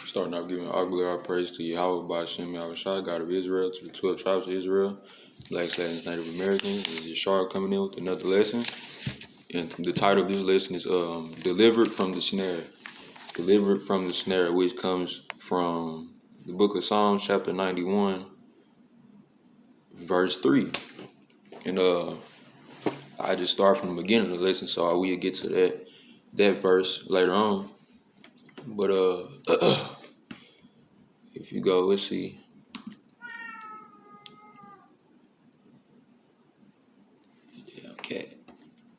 Starting off giving all glory, all praise to Yahweh by Shem Yahushua, God of Israel, to the 12 tribes of Israel, Black, Latins, Native Americans. This is Yashar coming in with another lesson. And the title of this lesson is Delivered from the Snare. Delivered from the Snare, which comes from the book of Psalms, chapter 91, verse 3. And I just start from the beginning of the lesson, so I will get to that verse later on. But if you go, let's see. Yeah, okay.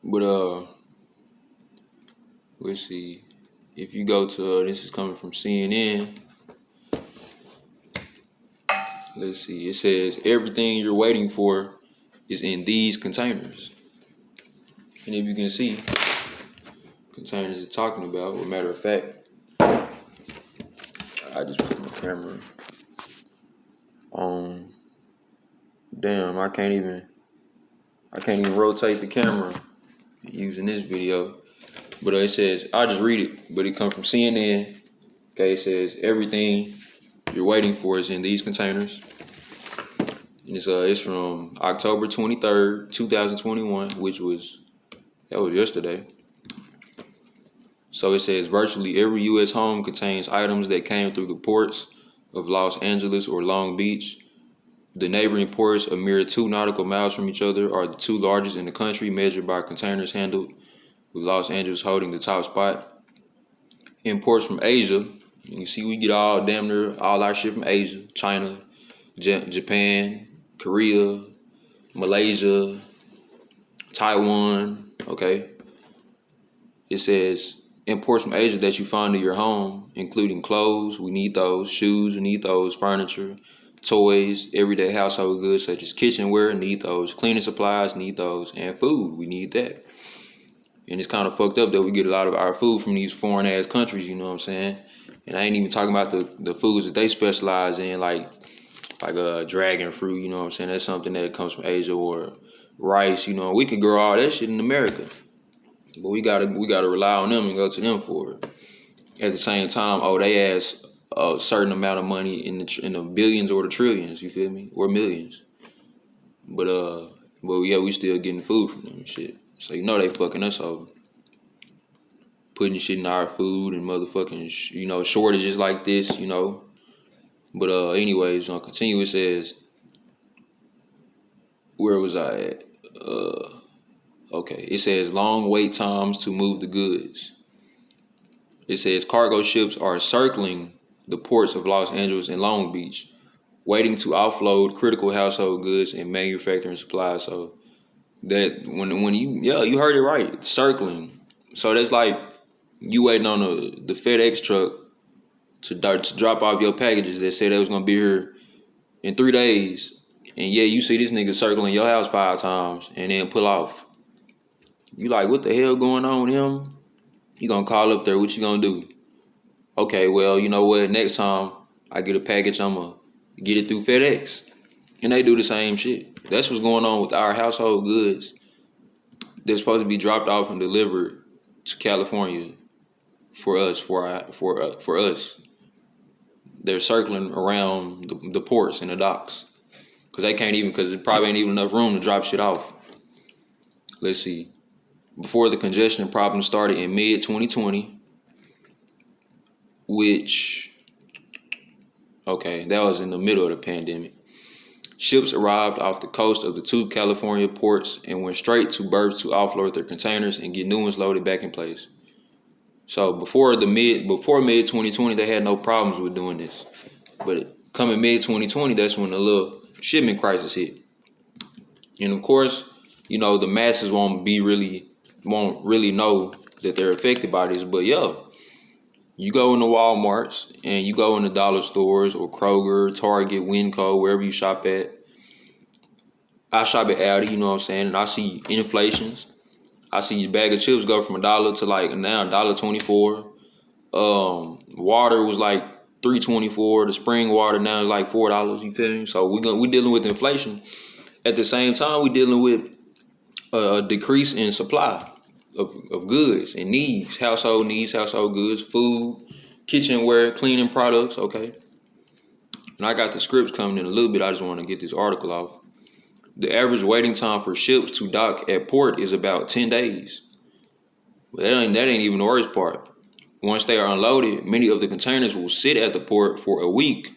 But let's see. If you go to this is coming from CNN. Let's see. It says everything you're waiting for is in these containers. And if you can see, containers it's talking about. Well, matter of fact, I just put my camera on. Damn, I can't even rotate the camera using this video. But it says, I'll just read it, but it comes from CNN. Okay, it says everything you're waiting for is in these containers. And it's from October 23rd, 2021, that was yesterday. So it says virtually every U.S. home contains items that came through the ports of Los Angeles or Long Beach. The neighboring ports, a mere 2 nautical miles from each other, are the 2 largest in the country, measured by containers handled, with Los Angeles holding the top spot. Imports from Asia, you see we get damn near all our shit from Asia, China, Japan, Korea, Malaysia, Taiwan, okay? It says imports from Asia that you find in your home, including clothes, we need those, shoes, we need those, furniture, toys, everyday household goods such as kitchenware, need those, cleaning supplies, need those, and food, we need that. And it's kind of fucked up that we get a lot of our food from these foreign ass countries, you know what I'm saying? And I ain't even talking about the foods that they specialize in, like dragon fruit, you know what I'm saying? That's something that comes from Asia, or rice, you know. We could grow all that shit in America, but we gotta rely on them and go to them for it. At the same time, they ask a certain amount of money in the billions or the trillions, you feel me, or millions. But yeah, we still getting food from them and shit. So you know they fucking us over, putting shit in our food and motherfucking shortages like this, you know. But anyways, on continue, it says, where was I at? Okay, it says long wait times to move the goods. It says cargo ships are circling the ports of Los Angeles and Long Beach, waiting to offload critical household goods and manufacturing supplies. So that when you heard it right, circling. So that's like you waiting on the FedEx truck to drop off your packages that said they was gonna be here in 3 days, and yeah, you see this nigga circling your house 5 times and then pull off. You like, what the hell going on with him? You gonna call up there, what you gonna do? Okay, well, you know what, next time I get a package, I'ma get it through FedEx. And they do the same shit. That's what's going on with our household goods. They're supposed to be dropped off and delivered to California for us, for us. They're circling around the ports and the docks because there probably ain't even enough room to drop shit off. Let's see. Before the congestion problem started in mid-2020, that was in the middle of the pandemic. Ships arrived off the coast of the 2 California ports and went straight to berths to offload their containers and get new ones loaded back in place. So before mid-2020, they had no problems with doing this. But coming mid-2020, that's when the little shipment crisis hit. And of course, the masses won't really know that they're affected by this. But you go into Walmarts and you go into dollar stores or Kroger, Target, Winco, wherever you shop at. I shop at Aldi, you know what I'm saying? And I see inflations. I see your bag of chips go from $1 to like now $1.24. Water was like $3.24. The spring water now is like $4. You feel me? So we dealing with inflation. At the same time, we dealing with a decrease in supply of goods and needs, household goods, food, kitchenware, cleaning products, okay. And I got the scripts coming in a little bit. I just want to get this article off. The average waiting time for ships to dock at port is about 10 days. But that ain't even the worst part. Once they are unloaded, many of the containers will sit at the port for a week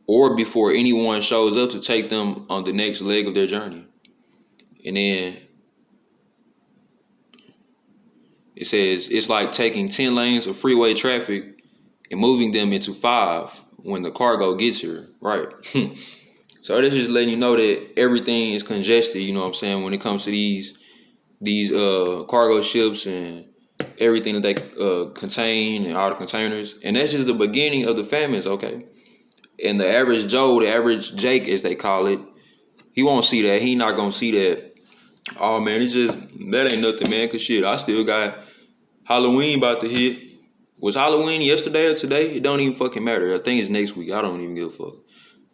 or before anyone shows up to take them on the next leg of their journey. And then it says it's like taking 10 lanes of freeway traffic and moving them into 5 when the cargo gets here, right? So that's just letting you know that everything is congested, you know what I'm saying, when it comes to these cargo ships and everything that they contain and all the containers. And that's just the beginning of the famines, okay? And the average Joe, the average Jake, as they call it, he won't see that. He not gonna see that. Oh man, it's just, that ain't nothing, man, cause shit, I still got Halloween about to hit. Was Halloween yesterday or today? It don't even fucking matter. I think it's next week. I don't even give a fuck.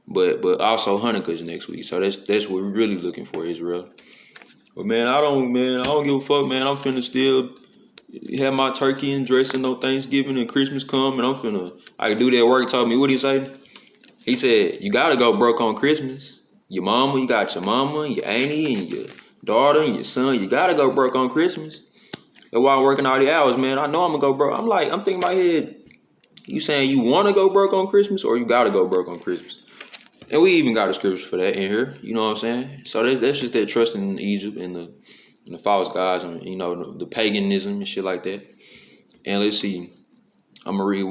But also Hanukkah's next week. So that's what we're really looking for, Israel. But man, I don't give a fuck, man. I'm finna still have my turkey and dressing on Thanksgiving and Christmas come, and I can do that work. Told me, what did he say? He said, you gotta go broke on Christmas. Your mama, you got your mama, and your auntie, and your daughter, and your son. You gotta go broke on Christmas. And while I'm working all the hours, man, I know I'm gonna go broke. I'm thinking in my head, you saying you wanna go broke on Christmas or you gotta go broke on Christmas? And we even got a scripture for that in here, you know what I'm saying? So that's just that trust in Egypt and the false gods and, you know, the paganism and shit like that. And let's see, I'm gonna read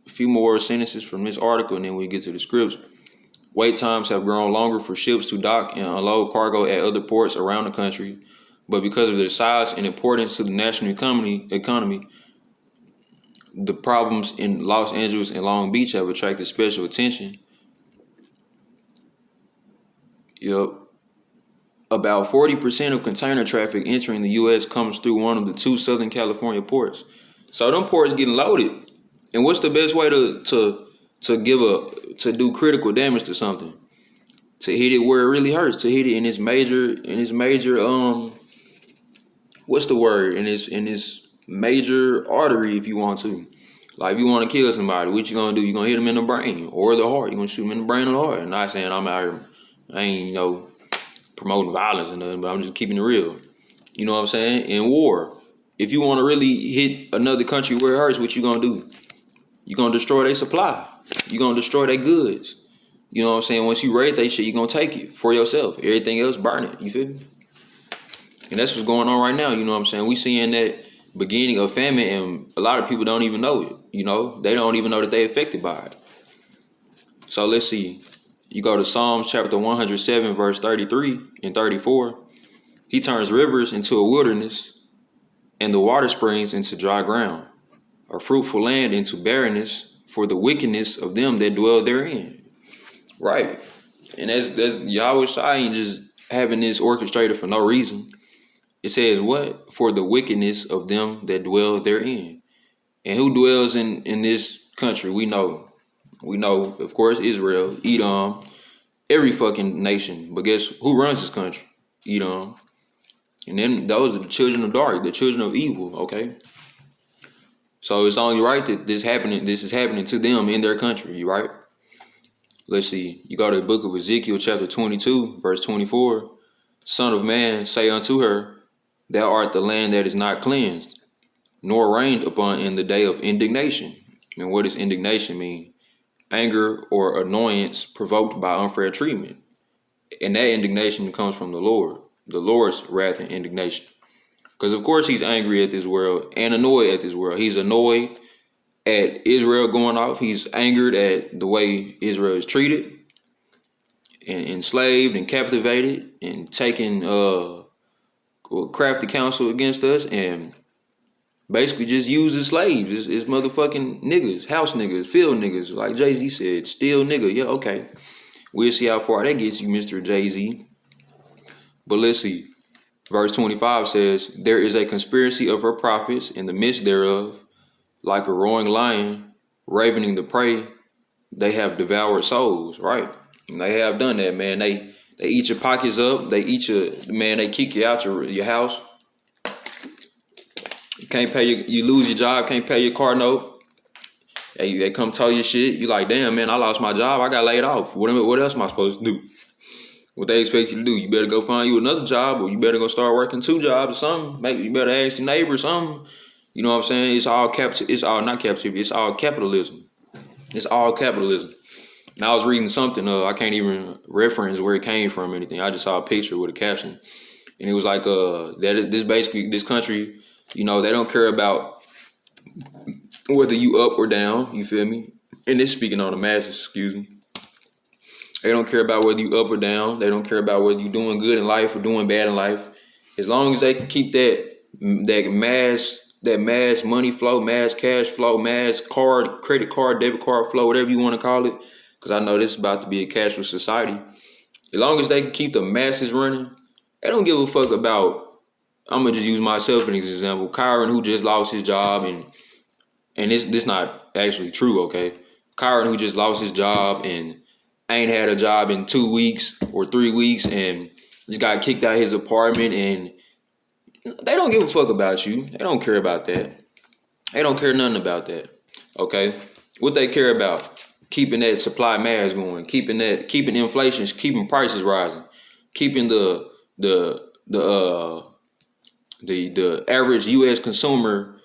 a few more sentences from this article, and then we get to the scripts. Wait times have grown longer for ships to dock and unload cargo at other ports around the country, but because of their size and importance to the national economy, the problems in Los Angeles and Long Beach have attracted special attention. Yep. About 40% of container traffic entering the U.S. comes through one of the 2 Southern California ports. So them ports getting loaded. And what's the best way to do critical damage to something? To hit it where it really hurts. To hit it in its major what's the word? In its major artery, if you want to. Like if you want to kill somebody, what you gonna do? You gonna hit them in the brain or the heart. You gonna shoot them in the brain or the heart. I'm not saying I'm out here, I ain't promoting violence or nothing, but I'm just keeping it real. You know what I'm saying? In war, if you want to really hit another country where it hurts, what you gonna do? You gonna destroy their supply. You gonna destroy their goods. You know what I'm saying? Once you raid that shit, you gonna take it for yourself. Everything else, burn it. You feel me? And that's what's going on right now. You know what I'm saying? We seeing that beginning of famine, and a lot of people don't even know it. You know, they don't even know that they affected by it. So let's see. You go to Psalms chapter 107, verse 33 and 34. He turns rivers into a wilderness and the water springs into dry ground, a fruitful land into barrenness for the wickedness of them that dwell therein. Right. And that's Yahweh Shai ain't just having this orchestrated for no reason. It says what? For the wickedness of them that dwell therein. And who dwells in this country? We know, of course, Israel, Edom, every fucking nation. But guess who runs this country? Edom. And then those are the children of dark, the children of evil, okay? So it's only right that this is happening to them in their country, right? Let's see. You go to the book of Ezekiel chapter 22, verse 24. Son of man, say unto her, thou art the land that is not cleansed, nor rained upon in the day of indignation. And what does indignation mean? Anger or annoyance provoked by unfair treatment. And that indignation comes from the Lord, the Lord's wrath and indignation. Because of course he's angry at this world and annoyed at this world. He's annoyed at Israel going off. He's angered at the way Israel is treated and enslaved and captivated and taken crafty counsel against us and basically just used as slaves. It's motherfucking niggas, house niggas, field niggas. Like Jay-Z said, still nigga. Yeah, okay. We'll see how far that gets you, Mr. Jay-Z. But let's see. Verse 25 says, there is a conspiracy of her prophets in the midst thereof, like a roaring lion, ravening the prey. They have devoured souls, right? And they have done that, man. They eat your pockets up. They kick you out your house. You can't pay you lose your job, can't pay your car note. They come tell you shit. You like, damn man, I lost my job. I got laid off. What else am I supposed to do? What they expect you to do? You better go find you another job, or you better go start working 2 jobs or something. Maybe you better ask your neighbor or something. You know what I'm saying? It's all It's all not captivity. It's all capitalism. It's all capitalism. And I was reading something. I can't even reference where it came from or anything. I just saw a picture with a caption, and it was like that. This country, they don't care about whether you up or down. You feel me? And this speaking on the masses. Excuse me. They don't care about whether you up or down. They don't care about whether you're doing good in life or doing bad in life. As long as they can keep that mass money flow, mass cash flow, mass credit card, debit card flow, whatever you want to call it, because I know this is about to be a cashless society. As long as they can keep the masses running, they don't give a fuck about. I'm gonna just use myself as an example. Kyron, who just lost his job, and this not actually true, okay? Kyron, who just lost his job and ain't had a job in 2 weeks or 3 weeks and just got kicked out of his apartment, and they don't give a fuck about you. They don't care about that. They don't care nothing about that. Okay? What they care about? Keeping that supply mass going, keeping inflation, keeping prices rising, keeping the average US consumer,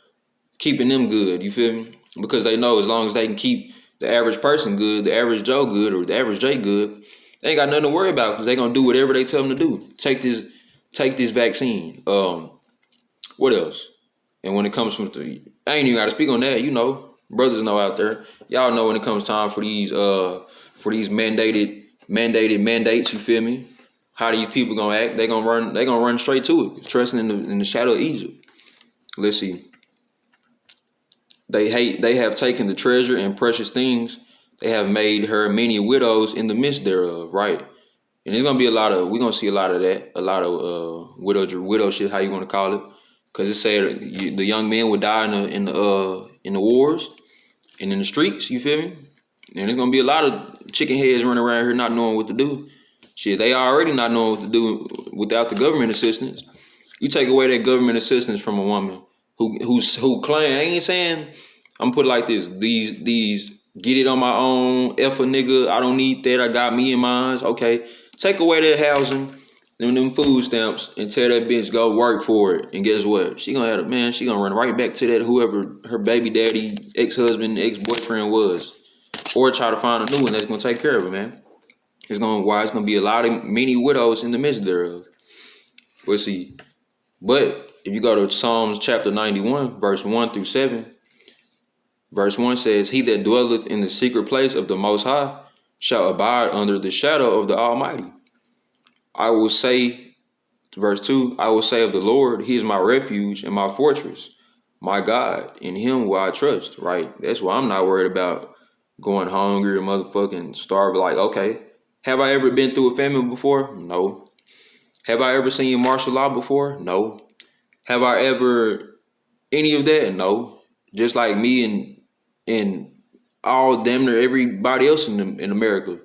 keeping them good, you feel me? Because they know as long as they can keep the average person good, the average Joe good, or the average J good, they ain't got nothing to worry about because they gonna do whatever they tell them to do. Take this vaccine. What else? And when it comes from I ain't even gotta speak on that. Brothers know out there. Y'all know when it comes time for these mandated mandates. You feel me? How these people gonna act? They gonna run straight to it, trusting in the shadow of Egypt. Let's see. They have taken the treasure and precious things. They have made her many widows in the midst thereof, right? And we're gonna see a lot of that, a lot of widow shit, how you want to call it, because it said the young men would die in the wars and in the streets. You feel me? And there's gonna be a lot of chicken heads running around here not knowing what to do. Shit, they already not knowing what to do without the government assistance. You take away that government assistance from a woman who claim, I ain't saying, I'm gonna put it like this, these get it on my own, F a nigga, I don't need that, I got me in mine. Okay, take away that housing, them food stamps, and tell that bitch go work for it. And guess what? She gonna run right back to that whoever her baby daddy, ex-husband, ex-boyfriend was. Or try to find a new one that's gonna take care of her, man. It's gonna be a lot of many widows in the midst thereof. We'll see. But if you go to Psalms chapter 91, verse 1 through 7, verse 1 says, "He that dwelleth in the secret place of the Most High shall abide under the shadow of the Almighty. I will say," verse 2, "I will say of the Lord, He is my refuge and my fortress, my God, in Him will I trust." Right? That's why I'm not worried about going hungry or motherfucking starve. Like, okay, have I ever been through a famine before? No. Have I ever seen martial law before? No. Have I ever any of that? No. Just like me and all damn near everybody else in America,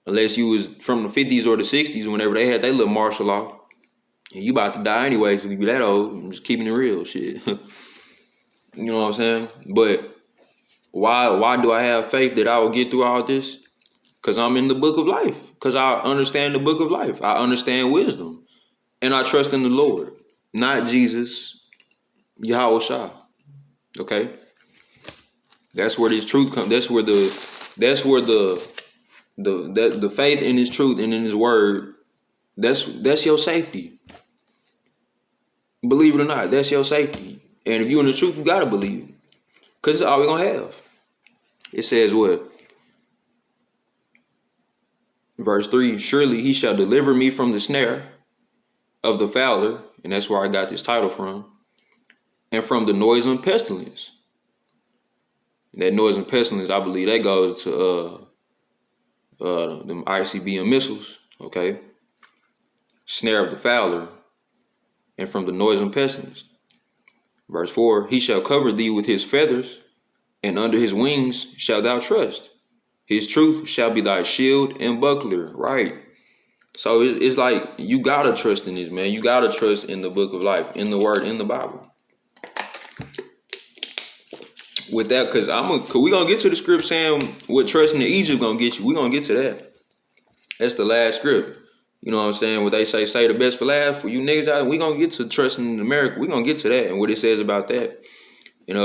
unless you was from the 50s or the 60s, whenever they had their little martial law, and you about to die anyways if you be that old. I'm just keeping it real, shit. You know what I'm saying? But why do I have faith that I will get through all this? Because I'm in the book of life. Because I understand the book of life. I understand wisdom. And I trust in the Lord. Not Jesus, Yahweh Shah. Okay? That's where this truth comes. That's where the faith in His truth and in His word, that's your safety. Believe it or not, that's your safety. And if you're in the truth, you gotta believe it. Because it's all we're gonna have. It says what? Verse 3, "Surely He shall deliver me from the snare of the fowler," and that's where I got this title from, "and from the noisome pestilence." And that noisome pestilence, I believe that goes to them ICBM missiles, okay? Snare of the fowler, and from the noisome pestilence. Verse 4, "He shall cover thee with His feathers, and under His wings shalt thou trust. His truth shall be thy shield and buckler." Right. So it's like you gotta trust in this, man. You gotta trust in the book of life, in the word, in the Bible. with that, cause we gonna get to the script saying what trusting in Egypt gonna get you. We gonna get to that. That's the last script. You know what I'm saying? What they say the best for last. For you niggas out, we gonna get to trusting in America. We gonna get to that and what it says about that. And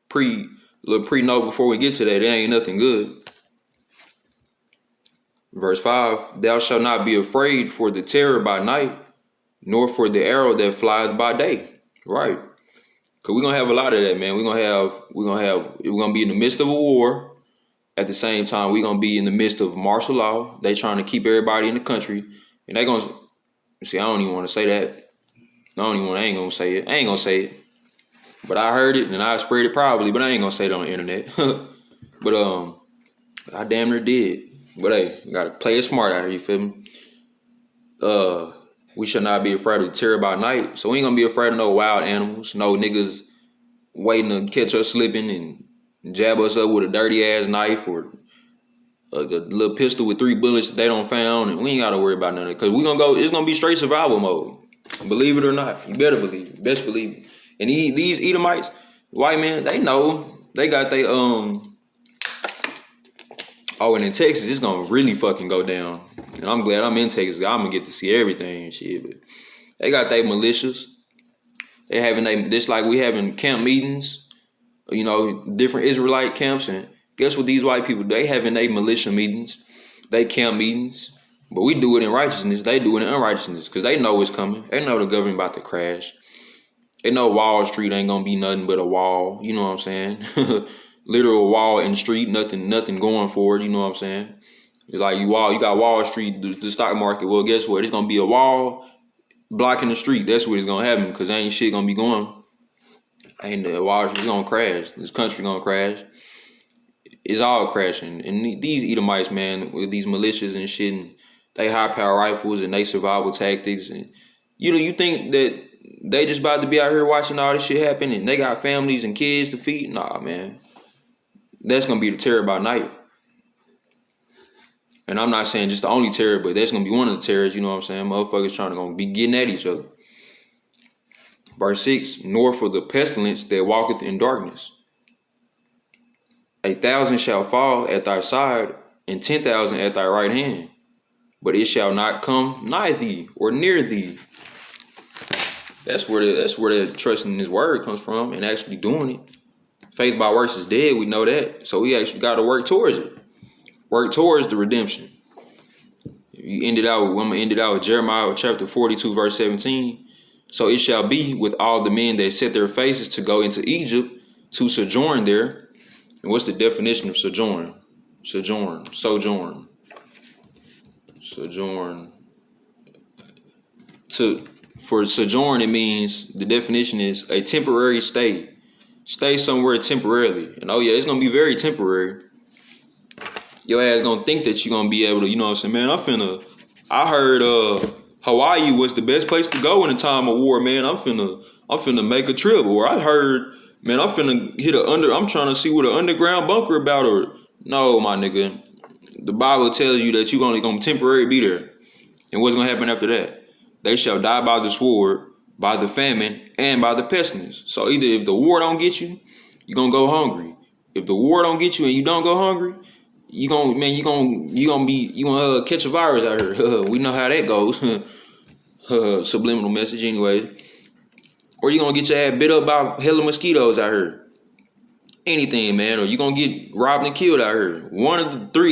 pre-note before we get to that, it ain't nothing good. Verse 5, thou shalt not be afraid for the terror by night, nor for the arrow that flieth by day. Right. Cause we're gonna have a lot of that, man. We're gonna be in the midst of a war. At the same time, we're gonna be in the midst of martial law. They trying to keep everybody in the country. And they gonna see, I don't even want to say that. I ain't gonna say it. I ain't gonna say it. But I heard it and I spread it probably, but I ain't gonna say it on the internet. But I damn near did. But hey, you gotta play it smart out here, you feel me? We should not be afraid of terror by night. So we ain't gonna be afraid of no wild animals, no niggas waiting to catch us slipping and jab us up with a dirty ass knife or a little pistol with 3 bullets that they don't found, and we ain't gotta worry about none of it. Cause it's gonna be straight survival mode. Believe it or not. You better believe it. Best believe it. And these Edomites, white men, they know they got they and in Texas, it's gonna really fucking go down. And I'm glad I'm in Texas. I'm gonna get to see everything and shit. But they got their militias. They having just like we having camp meetings, you know, different Israelite camps. And guess what these white people, they having their militia meetings, they camp meetings. But we do it in righteousness. They do it in unrighteousness because they know it's coming. They know the government about to crash. They know Wall Street ain't gonna be nothing but a wall. You know what I'm saying? Literal wall in the street, nothing going for it. You know what I'm saying? It's like you got Wall Street, the stock market. Well, guess what? It's gonna be a wall blocking the street. That's what it's gonna happen because ain't shit gonna be going. Ain't the Wall Street's gonna crash. This country gonna crash. It's all crashing. And these Edomites, man, with these militias and shit, and they high power rifles and they survival tactics, and you think that they just about to be out here watching all this shit happen and they got families and kids to feed? Nah, man. That's gonna be the terror by night. And I'm not saying just the only terror, but that's gonna be one of the terrors, you know what I'm saying? Motherfuckers gonna be getting at each other. Verse 6, nor for the pestilence that walketh in darkness. 1,000 shall fall at thy side, and 10,000 at thy right hand, but it shall not come nigh thee or near thee. That's where the trust in his word comes from and actually doing it. Faith by works is dead, we know that. So we actually got to work towards it. Work towards the redemption. I'm going to end it out with Jeremiah chapter 42, verse 17. So it shall be with all the men that set their faces to go into Egypt to sojourn there. And what's the definition of sojourn? Sojourn. For sojourn, it means, the definition is a temporary stay. Stay somewhere temporarily. And oh yeah, it's gonna be very temporary. Your ass gonna think that you're gonna be able to, you know what I'm saying, man, I heard Hawaii was the best place to go in a time of war, man. I'm finna make a trip. Or I heard, man, I'm finna I'm trying to see what an underground bunker about. Or no, my nigga. The Bible tells you that you're only gonna temporarily be there. And what's gonna happen after that? They shall die by the sword, by the famine, and by the pestilence. So either if the war don't get you, you're gonna go hungry. If the war don't get you and you don't go hungry, you gonna catch a virus out here. We know how that goes. Subliminal message anyway. Or you gonna get your ass bit up by hella mosquitoes out here. Anything, man. Or you gonna get robbed and killed out here. One of the three